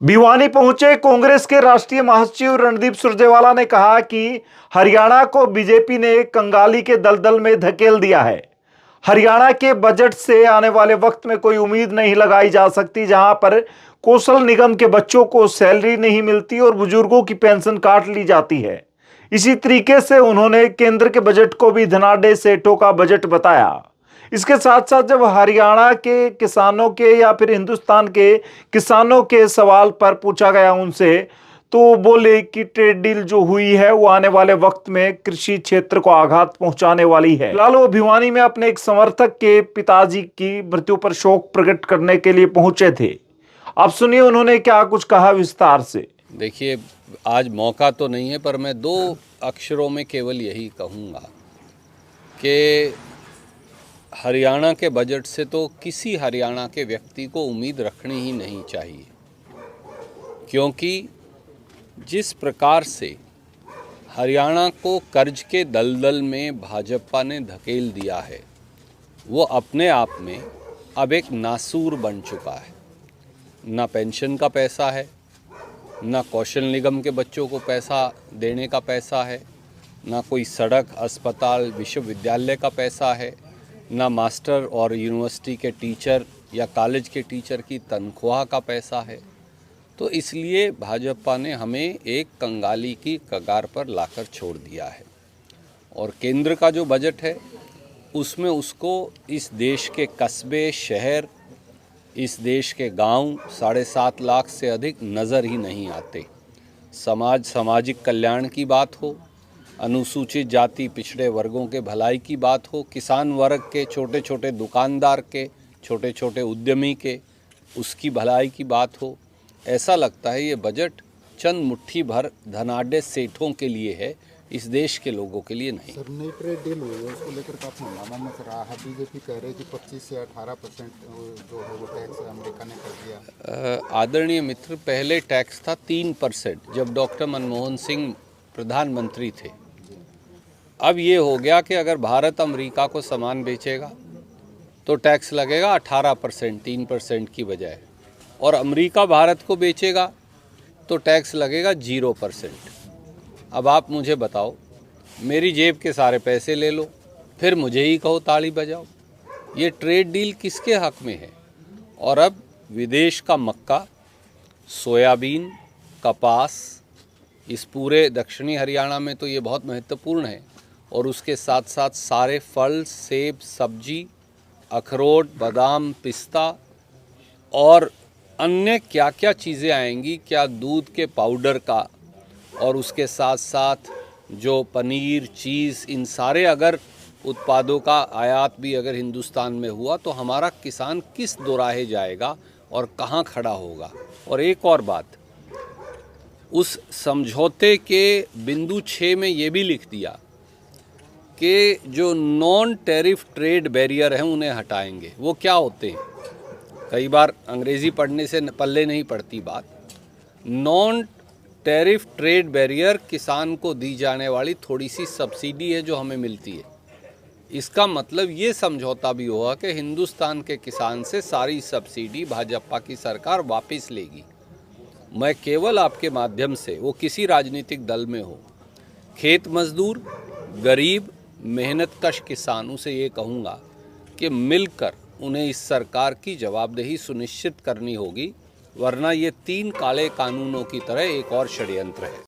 भिवानी पहुंचे कांग्रेस के राष्ट्रीय महासचिव रणदीप सुरजेवाला ने कहा कि हरियाणा को बीजेपी ने कंगाली के दलदल में धकेल दिया है। हरियाणा के बजट से आने वाले वक्त में कोई उम्मीद नहीं लगाई जा सकती, जहां पर कौशल निगम के बच्चों को सैलरी नहीं मिलती और बुजुर्गों की पेंशन काट ली जाती है। इसी तरीके से उन्होंने केंद्र के बजट को भी धनाढ्य सेठों का बजट बताया। इसके साथ साथ जब हरियाणा के किसानों के या फिर हिंदुस्तान के किसानों के सवाल पर पूछा गया उनसे, तो वो बोले कि ट्रेड डील जो हुई है वो आने वाले वक्त में कृषि क्षेत्र को आघात पहुंचाने वाली है। फिलहाल वो भिवानी में अपने एक समर्थक के पिताजी की मृत्यु पर शोक प्रकट करने के लिए पहुंचे थे। आप सुनिए उन्होंने क्या कुछ कहा विस्तार से। देखिए, आज मौका तो नहीं है, पर मैं दो अक्षरों में केवल यही कहूँगा कि हरियाणा के बजट से तो किसी हरियाणा के व्यक्ति को उम्मीद रखनी ही नहीं चाहिए, क्योंकि जिस प्रकार से हरियाणा को कर्ज के दलदल में भाजपा ने धकेल दिया है, वो अपने आप में अब एक नासूर बन चुका है। ना पेंशन का पैसा है, ना कौशल निगम के बच्चों को पैसा देने का पैसा है, ना कोई सड़क, अस्पताल, विश्वविद्यालय का पैसा है, ना मास्टर और यूनिवर्सिटी के टीचर या कॉलेज के टीचर की तनख्वाह का पैसा है। तो इसलिए भाजपा ने हमें एक कंगाली की कगार पर लाकर छोड़ दिया है। और केंद्र का जो बजट है उसमें उसको इस देश के कस्बे, शहर, इस देश के गांव 7.5 लाख से अधिक नज़र ही नहीं आते। सामाजिक कल्याण की बात हो, अनुसूचित जाति पिछड़े वर्गों के भलाई की बात हो, किसान वर्ग के, छोटे छोटे दुकानदार के, छोटे छोटे उद्यमी के, उसकी भलाई की बात हो, ऐसा लगता है ये बजट चंद मुट्ठी भर धनाढ्य सेठों के लिए है, इस देश के लोगों के लिए नहीं। सर, नई ट्रेड डील हुई है, उसको लेकर काफ़ी हंगामा मच रहा है। बीजेपी कह रही है कि 25 से 18% जो है वो टैक्स अमेरिका ने कर दिया। आदरणीय मित्र, पहले टैक्स था 3% जब डॉक्टर मनमोहन सिंह प्रधानमंत्री थे। अब ये हो गया कि अगर भारत अमेरिका को सामान बेचेगा तो टैक्स लगेगा 18%, 3% की बजाय, और अमेरिका भारत को बेचेगा तो टैक्स लगेगा 0%। अब आप मुझे बताओ, मेरी जेब के सारे पैसे ले लो, फिर मुझे ही कहो ताली बजाओ। ये ट्रेड डील किसके हक में है? और अब विदेश का मक्का, सोयाबीन, कपास, इस पूरे दक्षिणी हरियाणा में तो ये बहुत महत्वपूर्ण है, और उसके साथ साथ सारे फल, सेब, सब्जी, अखरोट, बादाम, पिस्ता और अन्य क्या क्या चीज़ें आएंगी, क्या दूध के पाउडर का, और उसके साथ साथ जो पनीर, चीज़, इन सारे अगर उत्पादों का आयात भी अगर हिंदुस्तान में हुआ तो हमारा किसान किस दोराहे जाएगा और कहाँ खड़ा होगा। और एक और बात, उस समझौते के बिंदु 6 में ये भी लिख दिया कि जो नॉन टैरिफ ट्रेड बैरियर हैं उन्हें हटाएंगे। वो क्या होते हैं? कई बार अंग्रेज़ी पढ़ने से पल्ले नहीं पड़ती बात। नॉन टैरिफ ट्रेड बैरियर किसान को दी जाने वाली थोड़ी सी सब्सिडी है जो हमें मिलती है। इसका मतलब ये समझौता भी हुआ कि हिंदुस्तान के किसान से सारी सब्सिडी भाजपा की सरकार वापस लेगी। मैं केवल आपके माध्यम से, वो किसी राजनीतिक दल में हो, खेत मजदूर, गरीब, मेहनतकश किसानों से ये कहूँगा कि मिलकर उन्हें इस सरकार की जवाबदेही सुनिश्चित करनी होगी, वरना ये 3 काले कानूनों की तरह एक और षड्यंत्र है।